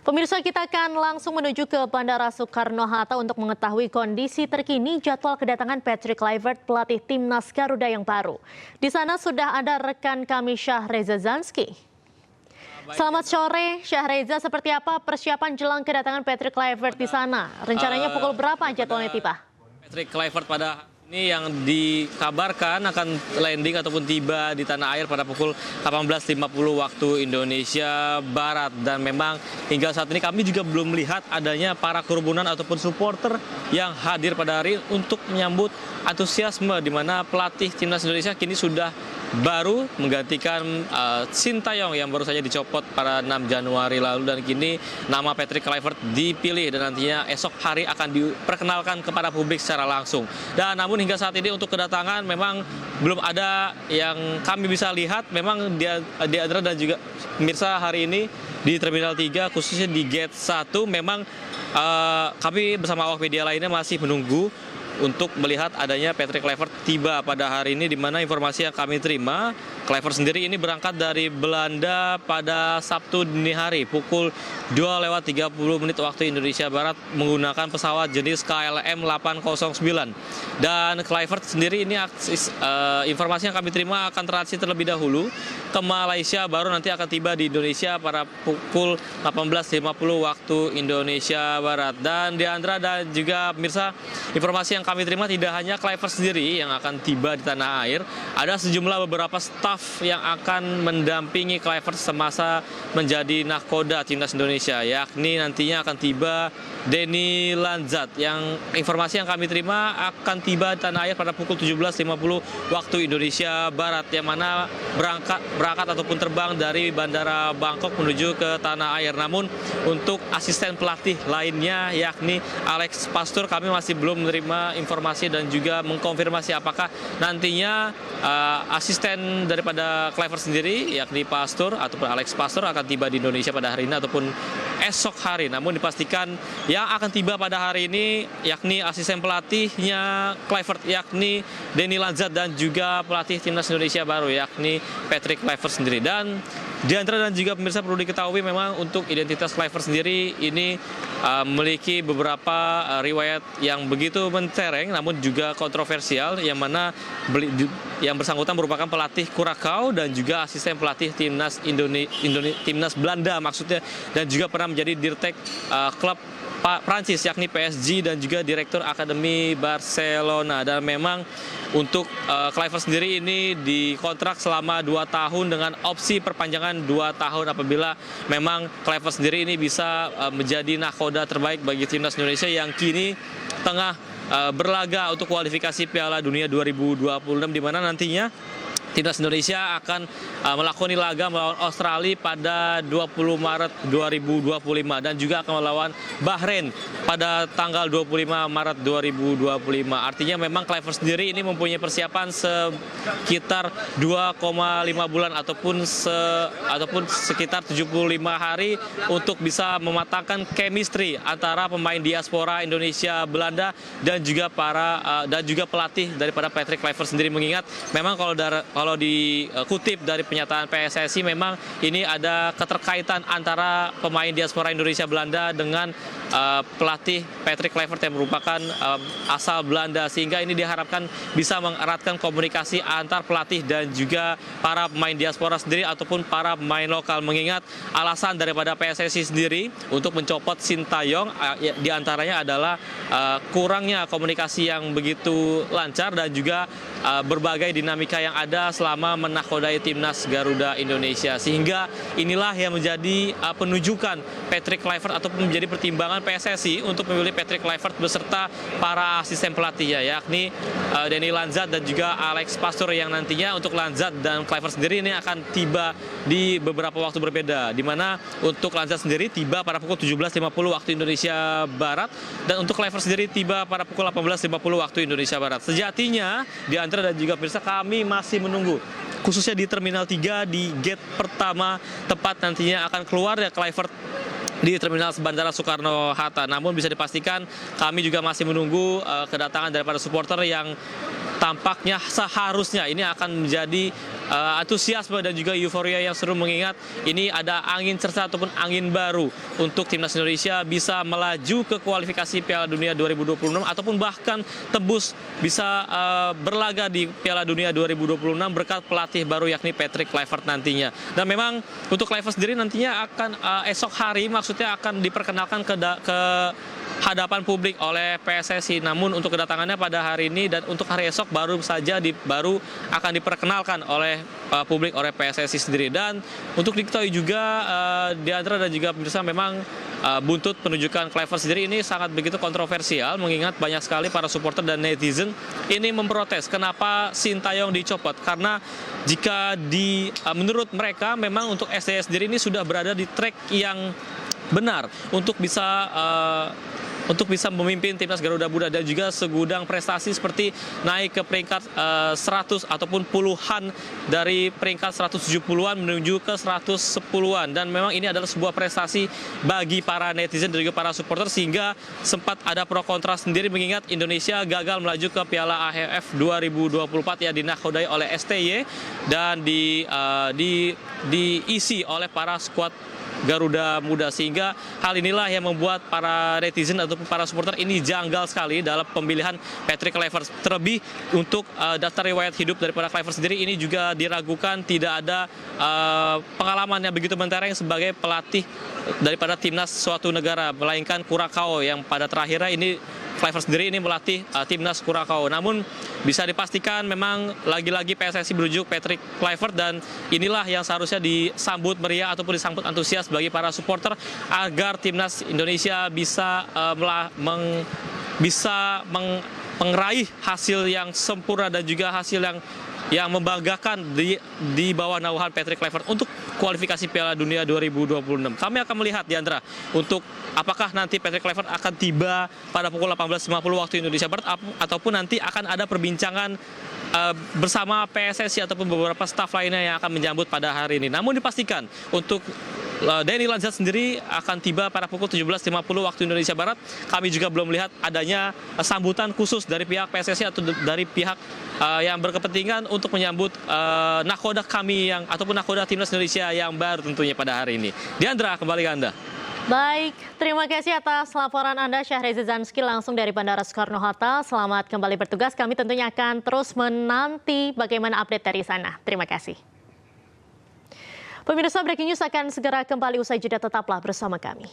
Pemirsa, kita akan langsung menuju ke Bandara Soekarno-Hatta untuk mengetahui kondisi terkini jadwal kedatangan Patrick Kluivert, pelatih timnas Garuda yang baru. Di sana sudah ada rekan kami Syahreza Zanski. Selamat sore Syahreza, seperti apa persiapan jelang kedatangan Patrick Kluivert di sana? Rencananya pukul berapa jadwalnya tiba? Patrick Kluivert pada ini yang dikabarkan akan landing ataupun tiba di tanah air pada pukul 18.50 waktu Indonesia Barat. Dan memang hingga saat ini kami juga belum melihat adanya para kerumunan ataupun supporter yang hadir pada hari untuk menyambut antusiasme di mana pelatih timnas Indonesia kini sudah baru menggantikan Sintayong yang baru saja dicopot pada 6 Januari lalu, dan kini nama Patrick Kluivert dipilih dan nantinya esok hari akan diperkenalkan kepada publik secara langsung. Dan namun hingga saat ini untuk kedatangan memang belum ada yang kami bisa lihat. Memang Diandra dan juga pemirsa, hari ini di Terminal 3 khususnya di Gate 1 memang kami bersama awak media lainnya masih menunggu untuk melihat adanya Patrick Kluivert tiba pada hari ini, di mana informasi yang kami terima, Kluivert sendiri ini berangkat dari Belanda pada Sabtu dini hari pukul 2:30 waktu Indonesia Barat menggunakan pesawat jenis KLM 809. Dan Kluivert sendiri ini informasi yang kami terima akan transit terlebih dahulu ke Malaysia, baru nanti akan tiba di Indonesia pada pukul 18.50 waktu Indonesia Barat. Dan Diandra dan juga pemirsa, informasi yang kami terima tidak hanya Kluivert sendiri yang akan tiba di tanah air, ada sejumlah beberapa staf yang akan mendampingi Kluivert semasa menjadi nahkoda timnas Indonesia, yakni nantinya akan tiba Denny Lanzat, yang informasi yang kami terima akan tiba di tanah air pada pukul 17.50 waktu Indonesia Barat, yang mana berangkat ataupun terbang dari Bandara Bangkok menuju ke tanah air. Namun untuk asisten pelatih lainnya yakni Alex Pastoor, kami masih belum menerima informasi dan juga mengkonfirmasi apakah nantinya asisten daripada Kluivert sendiri yakni Pastoor ataupun Alex Pastoor akan tiba di Indonesia pada hari ini ataupun esok hari. Namun dipastikan yang akan tiba pada hari ini yakni asisten pelatihnya Kluivert yakni Denny Lanzat dan juga pelatih timnas Indonesia baru yakni Patrick Kluivert sendiri. Dan Diandra dan juga pemirsa, perlu diketahui memang untuk identitas Kluivert sendiri ini memiliki beberapa riwayat yang begitu mentereng namun juga kontroversial, yang mana yang bersangkutan merupakan pelatih Curaçao dan juga asisten pelatih timnas timnas Belanda maksudnya, dan juga pernah menjadi dirtek klub Prancis yakni PSG dan juga direktur Akademi Barcelona. Dan memang untuk Kluivert sendiri ini dikontrak selama 2 tahun dengan opsi perpanjangan 2 tahun apabila memang Kluivert sendiri ini bisa menjadi nahkoda terbaik bagi timnas Indonesia yang kini tengah berlaga untuk kualifikasi Piala Dunia 2026, di mana nantinya timnas Indonesia akan melakoni laga melawan Australia pada 20 Maret 2025 dan juga akan melawan Bahrain pada tanggal 25 Maret 2025. Artinya memang Kluivert sendiri ini mempunyai persiapan sekitar 2,5 bulan ataupun sekitar 75 hari untuk bisa mematangkan chemistry antara pemain diaspora Indonesia Belanda dan juga pelatih daripada Patrick Kluivert sendiri, mengingat memang kalau dikutip dari pernyataan PSSI memang ini ada keterkaitan antara pemain diaspora Indonesia Belanda dengan pelatih Patrick Kluivert yang merupakan asal Belanda, sehingga ini diharapkan bisa mengeratkan komunikasi antar pelatih dan juga para pemain diaspora sendiri ataupun para pemain lokal, mengingat alasan daripada PSSI sendiri untuk mencopot Sintayong diantaranya adalah kurangnya komunikasi yang begitu lancar dan juga berbagai dinamika yang ada selama menahkodai timnas Garuda Indonesia, sehingga inilah yang menjadi penunjukan Patrick Kluivert ataupun menjadi pertimbangan PSSI untuk memilih Patrick Kluivert beserta para asisten pelatihnya yakni Denny Lanzat dan juga Alex Pastoor, yang nantinya untuk Lanzat dan Kluivert sendiri ini akan tiba di beberapa waktu berbeda, di mana untuk Lanzat sendiri tiba pada pukul 17.50 waktu Indonesia Barat dan untuk Kluivert sendiri tiba pada pukul 18.50 waktu Indonesia Barat. Sejatinya Diandra dan juga pemirsa, kami masih menunggu khususnya di Terminal 3 di gate pertama tempat nantinya akan keluar ya Kluivert di Terminal Bandara Soekarno-Hatta. Namun bisa dipastikan kami juga masih menunggu kedatangan daripada supporter yang tampaknya seharusnya ini akan menjadi antusiasme dan juga euforia yang seru mengingat ini ada angin cerah ataupun angin baru untuk timnas Indonesia bisa melaju ke kualifikasi Piala Dunia 2026 ataupun bahkan tembus bisa berlaga di Piala Dunia 2026 berkat pelatih baru yakni Patrick Kluivert nantinya. Dan memang untuk Kluivert sendiri nantinya akan esok hari maksudnya akan diperkenalkan ke hadapan publik oleh PSSI. Namun untuk kedatangannya pada hari ini dan untuk hari esok baru akan diperkenalkan oleh publik oleh PSSI sendiri. Dan untuk diketahui juga Diandra dan juga pemirsa memang buntut penunjukan Kluivert sendiri ini sangat begitu kontroversial mengingat banyak sekali para supporter dan netizen ini memprotes kenapa Sintayong dicopot karena jika menurut mereka memang untuk STY sendiri ini sudah berada di track yang benar untuk bisa memimpin timnas Garuda Muda dan juga segudang prestasi seperti naik ke peringkat 100 ataupun puluhan dari peringkat 170-an menuju ke 110-an. Dan memang ini adalah sebuah prestasi bagi para netizen dan juga para supporter sehingga sempat ada pro kontra sendiri mengingat Indonesia gagal melaju ke Piala AFF 2024 yang dinakodai oleh STY dan diisi oleh para skuad Garuda Muda sehingga hal inilah yang membuat para netizen ataupun para supporter ini janggal sekali dalam pemilihan Patrick Kluivert. Terlebih untuk daftar riwayat hidup daripada Kluivert sendiri ini juga diragukan tidak ada pengalaman yang begitu mentereng sebagai pelatih daripada timnas suatu negara melainkan Curaçao yang pada terakhirnya ini Kluivert sendiri ini melatih timnas Curaçao. Namun bisa dipastikan memang lagi-lagi PSSI merujuk Patrick Kluivert dan inilah yang seharusnya disambut meriah ataupun disambut antusias bagi para supporter agar timnas Indonesia bisa meraih hasil yang sempurna dan juga hasil yang membanggakan di bawah naungan Patrick Kluivert untuk kualifikasi Piala Dunia 2026. Kami akan melihat Diandra untuk apakah nanti Patrick Kluivert akan tiba pada pukul 18.50 waktu Indonesia Barat ataupun nanti akan ada perbincangan bersama PSSI ataupun beberapa staf lainnya yang akan menyambut pada hari ini. Namun dipastikan untuk Denny Lanzat sendiri akan tiba pada pukul 17.50 waktu Indonesia Barat. Kami juga belum melihat adanya sambutan khusus dari pihak PSSI atau dari pihak yang berkepentingan untuk menyambut nakoda kami ataupun nakoda timnas Indonesia yang baru tentunya pada hari ini. Diandra, kembali ke Anda. Baik, terima kasih atas laporan Anda Syahreza Zanski langsung dari Bandara Soekarno-Hatta. Selamat kembali bertugas. Kami tentunya akan terus menanti bagaimana update dari sana. Terima kasih. Pemirsa, Breaking News akan segera kembali usai jeda, tetaplah bersama kami.